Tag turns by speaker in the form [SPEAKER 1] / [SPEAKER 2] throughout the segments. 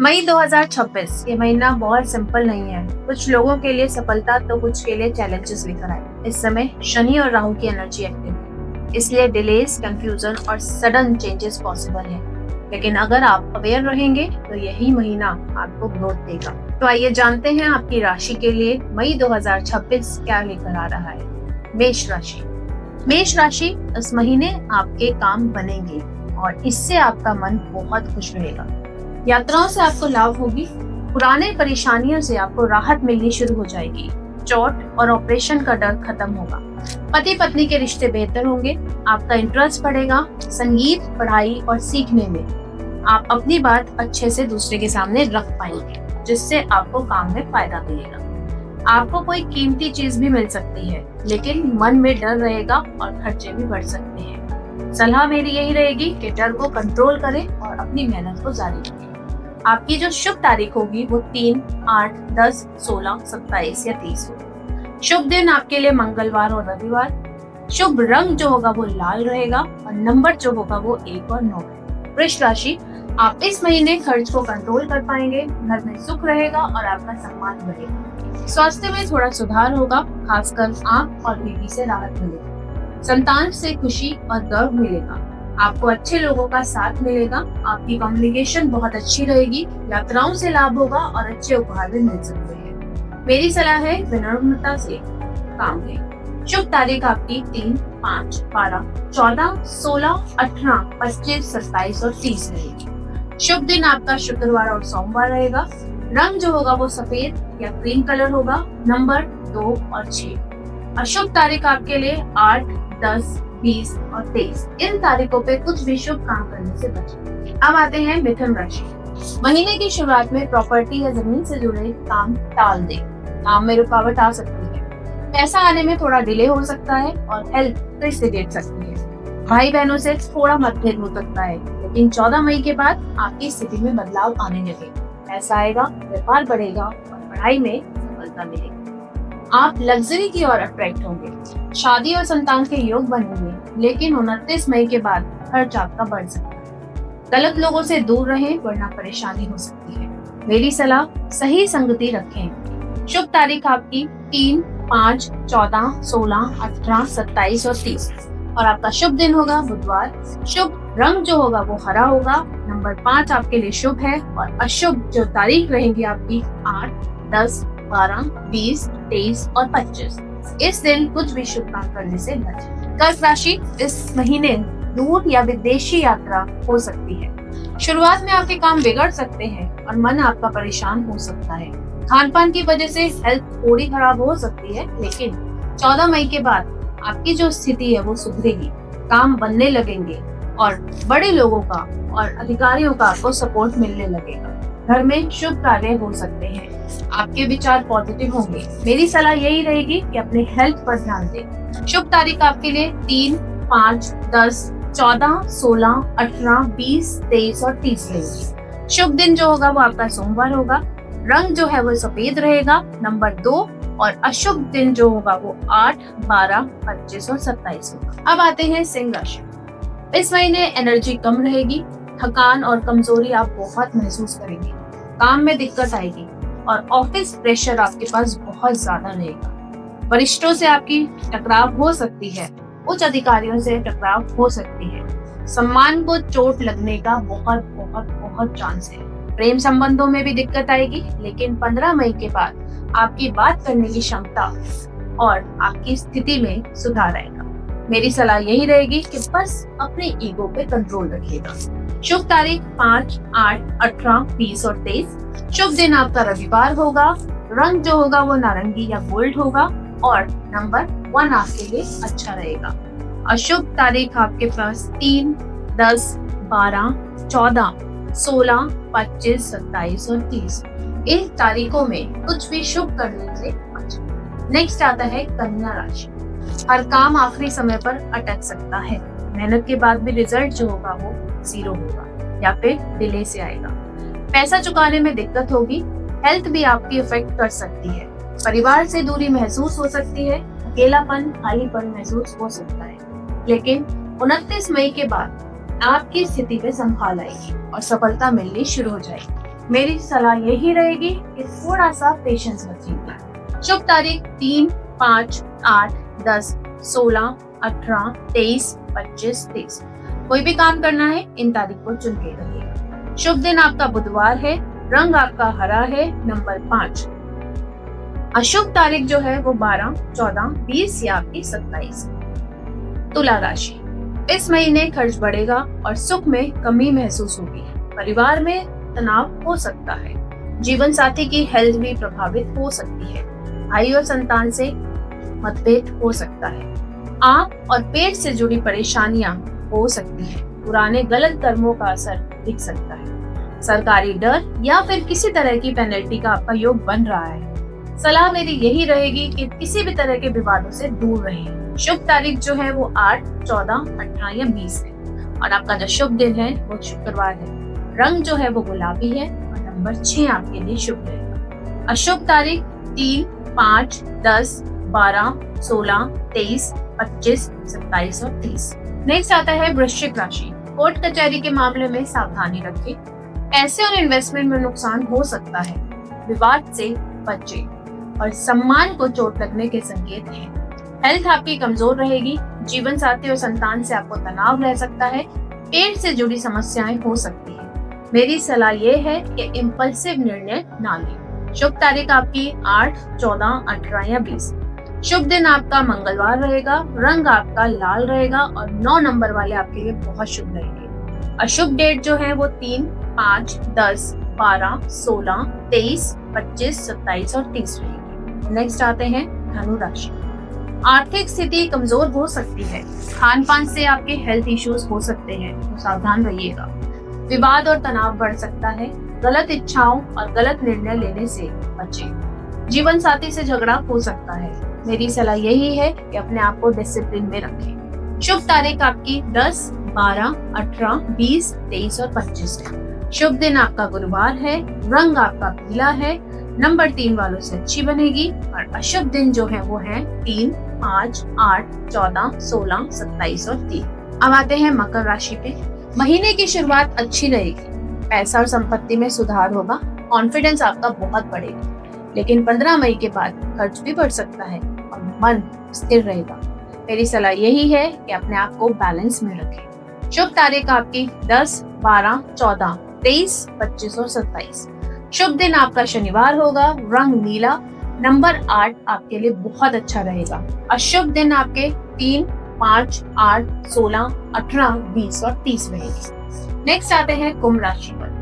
[SPEAKER 1] मई 2026 ये महीना बहुत सिंपल नहीं है। कुछ लोगों के लिए सफलता तो कुछ के लिए चैलेंजेस लेकर आए। इस समय शनि और राहु की एनर्जी एक्टिव है, इसलिए डिलेस, कंफ्यूजन और सडन चेंजेस पॉसिबल है। लेकिन अगर आप अवेयर रहेंगे तो यही महीना आपको ग्रोथ देगा। तो आइए जानते हैं आपकी राशि के लिए मई 2026 क्या लेकर आ रहा है। मेष राशि। मेष राशि, इस महीने आपके काम बनेंगे और इससे आपका मन बहुत खुश रहेगा। यात्राओं से आपको लाभ होगी। पुराने परेशानियों से आपको राहत मिलनी शुरू हो जाएगी। चोट और ऑपरेशन का डर खत्म होगा। पति पत्नी के रिश्ते बेहतर होंगे। आपका इंटरेस्ट बढ़ेगा संगीत, पढ़ाई और सीखने में। आप अपनी बात अच्छे से दूसरे के सामने रख पाएंगे, जिससे आपको काम में फायदा मिलेगा। आपको कोई कीमती चीज भी मिल सकती है, लेकिन मन में डर रहेगा और खर्चे भी बढ़ सकते हैं। सलाह मेरी यही रहेगी कि डर को कंट्रोल करें और अपनी मेहनत को जारी रखें। आपकी जो शुभ तारीख होगी वो 3, 8, 10, 16, 27 या 30 होगी। शुभ दिन आपके लिए मंगलवार और रविवार। शुभ रंग जो होगा वो लाल रहेगा और नंबर जो होगा वो 1 और 9 है। वृष राशि, आप इस महीने खर्च को कंट्रोल कर पाएंगे। घर में सुख रहेगा और आपका सम्मान बढ़ेगा। स्वास्थ्य में थोड़ा सुधार होगा, खासकर आंख और बीपी से राहत मिलेगी। संतान से खुशी और गर्व मिलेगा। आपको अच्छे लोगों का साथ मिलेगा। आपकी कम्युनिकेशन बहुत अच्छी रहेगी। यात्राओं से लाभ होगा और अच्छे उपहार भी मिल सकते हैं। मेरी सलाह है विनम्रता से काम लें। शुभ तारीख आपकी 3, 5, 12, 14, 16, 18, 25, 27 और 30 रहेगी। शुभ दिन आपका शुक्रवार और सोमवार रहेगा। रंग जो होगा वो सफेद या क्रीम कलर होगा। नंबर 2 और 6। अशुभ तारीख आपके लिए 8, 10, 20 और 23। इन तारीखों पे कुछ भी शुभ काम करने से बचें। अब आते हैं मिथुन राशि। महीने की शुरुआत में प्रॉपर्टी या जमीन से जुड़े काम टाल दें। काम में रुकावट आ सकती है। पैसा आने में थोड़ा डिले हो सकता है और हेल्थ रिस्क गिर सकती है। भाई बहनों से थोड़ा मतभेद हो सकता है, लेकिन 14 मई के बाद आपकी स्थिति में बदलाव आने लगेगा। पैसा आएगा, व्यापार बढ़ेगा और पढ़ाई में सफलता मिलेगी। आप लग्जरी की ओर अट्रैक्ट होंगे। शादी और संतान के योग बनेंगे, लेकिन 29 मई के बाद खर्च आपका बढ़ सकता है। गलत लोगों से दूर रहें, वरना परेशानी हो सकती है। मेरी सलाह, सही संगति रखें। शुभ तारीख आपकी 3, 5, 14, 16, 18, 27 और 30 और आपका शुभ दिन होगा बुधवार। शुभ रंग जो होगा वो हरा होगा। नंबर 5 आपके लिए शुभ है और अशुभ जो तारीख रहेंगी आपकी 8, 10, 12, 20, 23 और 25। इस दिन कुछ भी शुभ काम करने से बचें। कर्क राशि, इस महीने दूर या विदेशी यात्रा हो सकती है। शुरुआत में आपके काम बिगड़ सकते हैं और मन आपका परेशान हो सकता है। खान पान की वजह से हेल्थ थोड़ी खराब हो सकती है, लेकिन 14 मई के बाद आपकी जो स्थिति है वो सुधरेगी। काम बनने लगेंगे और बड़े लोगों का और अधिकारियों का आपको सपोर्ट मिलने लगेगा। घर में शुभ कार्य हो सकते हैं। आपके विचार पॉजिटिव होंगे। मेरी सलाह यही रहेगी कि अपने हेल्थ पर ध्यान दें। शुभ तारीख आपके लिए 3, 5, 10, 14, 16, 18, 20, 23 और 30 रहेगी। शुभ दिन जो होगा वो आपका सोमवार होगा। रंग जो है वो सफेद रहेगा। नंबर 2 और अशुभ दिन जो होगा वो 8, 12, 25 और 27 होगा। अब आते हैं सिंह राशि। इस महीने एनर्जी कम रहेगी। थकान और कमजोरी आप बहुत महसूस करेंगे। काम में दिक्कत आएगी और ऑफिस प्रेशर आपके पास बहुत ज्यादा रहेगा। वरिष्ठों से आपकी टकराव हो सकती है। उच्च अधिकारियों से टकराव हो सकती है। सम्मान को चोट लगने का बहुत बहुत बहुत चांस है। प्रेम संबंधों में भी दिक्कत आएगी, लेकिन 15 मई के बाद आपकी बात करने की क्षमता और आपकी स्थिति में सुधार आएगा। मेरी सलाह यही रहेगी कि बस अपने ईगो पे कंट्रोल रखिएगा। शुभ तारीख 5, 8, 18, 20 और 23। शुभ दिन आपका रविवार होगा। रंग जो होगा वो नारंगी या गोल्ड होगा और नंबर 1 आपके लिए अच्छा रहेगा। अशुभ तारीख आपके पास 3, 10, 12, 14, 16, 25, 27 और 30। इन तारीखों में कुछ भी शुभ करने से बचें। नेक्स्ट आता है कन्या राशि। हर काम आखिरी समय पर अटक सकता है। मेहनत के बाद भी रिजल्ट जो होगा वो 0 होगा या फिर डिले से आएगा। पैसा चुकाने में दिक्कत होगी। हेल्थ भी आपकी इफेक्ट कर सकती है। परिवार से दूरी महसूस हो सकती है। अकेलापन, खालीपन महसूस हो सकता है, लेकिन 29 मई के बाद आपकी स्थिति में संभाल आएगी और सफलता मिलनी शुरू हो जाएगी। मेरी सलाह यही रहेगी कि थोड़ा सा पेशेंस रखिए। शुभ तारीख 3, 5, 8, 10, 16, 18, 23, 25, 30। कोई भी काम करना है इन तारीख को चुन के रखिएगा। शुभ दिन आपका बुधवार है, रंग आपका हरा है, नंबर 5। अशुभ तारीख जो है वो 12, 14, 20 या आपकी 27। तुला राशि, इस महीने खर्च बढ़ेगा और सुख में कमी महसूस होगी। परिवार में तनाव हो सकता है। जीवन साथी की हेल्थ भी प्रभावित हो सकती है। भाई और संतान से मतभेद हो सकता है। आंख और पेट से जुड़ी परेशानियां हो सकती है। पुराने गलत कर्मों का असर दिख सकता है। सरकारी डर या फिर किसी तरह की पेनल्टी का आपका योग बन रहा है। सलाह मेरी यही रहेगी कि किसी भी तरह के विवादों से दूर रहें। शुभ तारीख जो है वो 8, 14, 18 या 20 है और आपका जो शुभ दिन है वो शुक्रवार है। रंग जो है वो गुलाबी है और नंबर 6 आपके लिए शुभ रहेगा। अशुभ तारीख 3, 5, 10, 12, 16, 23, 25, 27 और 30। नेक्स्ट आता है वृश्चिक राशि। कोर्ट कचहरी के मामले में सावधानी रखें। पैसे और इन्वेस्टमेंट में नुकसान हो सकता है। विवाद से बचें और सम्मान को चोट लगने के संकेत हैं। हेल्थ आपकी कमजोर रहेगी। जीवन साथी और संतान से आपको तनाव रह सकता है। पेट से जुड़ी समस्याएं हो सकती है। मेरी सलाह ये है कि इम्पल्सिव निर्णय ना लें। शुभ तारीख आपकी 8, 14, 18 या 20। शुभ दिन आपका मंगलवार रहेगा। रंग आपका लाल रहेगा और 9 नंबर वाले आपके लिए बहुत शुभ रहेंगे। अशुभ डेट जो है वो 3, 5, 10, 12, 16, 23, 25, 27 और 30 रहेगी। नेक्स्ट आते हैं धनु राशि। आर्थिक स्थिति कमजोर हो सकती है। खान पान से आपके हेल्थ इश्यूज हो सकते हैं, तो सावधान रहिएगा। विवाद और तनाव बढ़ सकता है। गलत इच्छाओं और गलत निर्णय लेने से बचें। जीवन साथी से झगड़ा हो सकता है। मेरी सलाह यही है कि अपने आप को डिसिप्लिन में रखें। शुभ तारीख आपकी 10, 12, 18, 20, 23 और 25 है। शुभ दिन आपका गुरुवार है। रंग आपका पीला है। नंबर 3 वालों से अच्छी बनेगी और अशुभ दिन जो है वो है 3, 5, 8, 14, 16, 27 और 30। अब आते हैं मकर राशि पे। महीने की शुरुआत अच्छी रहेगी। पैसा और संपत्ति में सुधार होगा। कॉन्फिडेंस आपका बहुत बढ़ेगा, लेकिन 15 मई के बाद खर्च भी बढ़ सकता है और मन स्थिर रहेगा। मेरी सलाह यही है कि अपने आप को बैलेंस में रखें। शुभ तारीख आपकी 10, 12, 14, 23, 25 और 27। शुभ दिन आपका शनिवार होगा। रंग नीला। नंबर 8 आपके लिए बहुत अच्छा रहेगा। अशुभ दिन आपके 3, 5, 8, 16, 18, 20 और 30 रहेगी। नेक्स्ट आते हैं कुंभ राशि पर।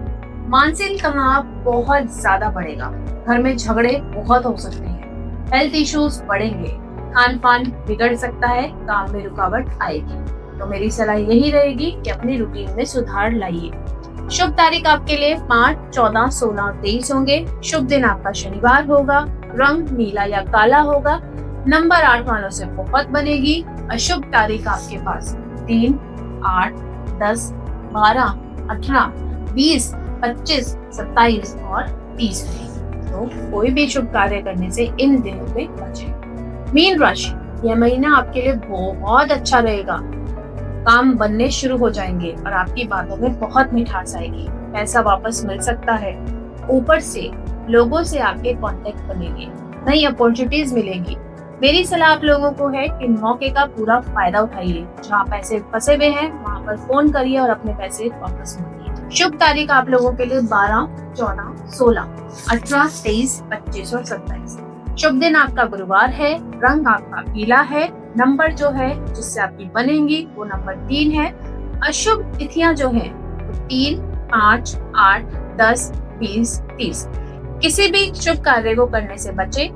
[SPEAKER 1] मानसिक तनाव बहुत ज्यादा बढ़ेगा। घर में झगड़े बहुत हो सकते हैं। हेल्थ इश्यूज बढ़ेंगे। खान पान बिगड़ सकता है। काम में रुकावट आएगी। तो मेरी सलाह यही रहेगी कि अपनी रूटीन में सुधार लाइए। शुभ तारीख आपके लिए 5, 14, 16 और 23 होंगे। शुभ दिन आपका शनिवार होगा। रंग नीला या काला होगा। नंबर 8 वालों से बहुत बनेगी। अशुभ तारीख आपके पास 3, 8, 10, 12, 18, 20, 25, 27 और 30 है। तो कोई भी शुभ कार्य करने से इन दिनों में बचें। मीन राशि, यह महीना आपके लिए बहुत अच्छा रहेगा। काम बनने शुरू हो जाएंगे और आपकी बातों में बहुत मिठास आएगी। पैसा वापस मिल सकता है। ऊपर से लोगों से आपके कांटेक्ट बनेंगे। नई अपॉर्चुनिटीज मिलेंगी। मेरी सलाह आप लोगों को है कि मौके का पूरा फायदा उठाइए। जहाँ पैसे फंसे हुए हैं वहाँ पर फोन करिए और अपने पैसे वापस मांगिए। शुभ तारीख आप लोगों के लिए 12, 14, 16, 18, 23, 25 और 27। शुभ दिन आपका गुरुवार है। रंग आपका पीला है। नंबर जो है जिससे आपकी बनेंगी वो नंबर 3 है। अशुभ तिथियां जो है वो 3, 5, 8, 10, 20, 30। किसी भी शुभ कार्य को करने से बचे।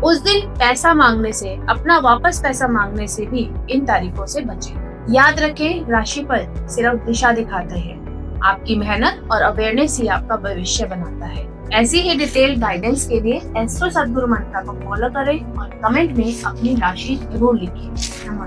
[SPEAKER 1] उस दिन पैसा मांगने से, अपना वापस पैसा मांगने से भी इन तारीखों से बचे। याद रखें, राशिफल सिर्फ दिशा दिखाते हैं। आपकी मेहनत और अवेयरनेस ही आपका भविष्य बनाता है। ऐसी ही डिटेल गाइडेंस के लिए एस्ट्रो सद्गुरु मंत्र को फॉलो करें और कमेंट में अपनी राशि जरूर लिखिए। नमस्कार।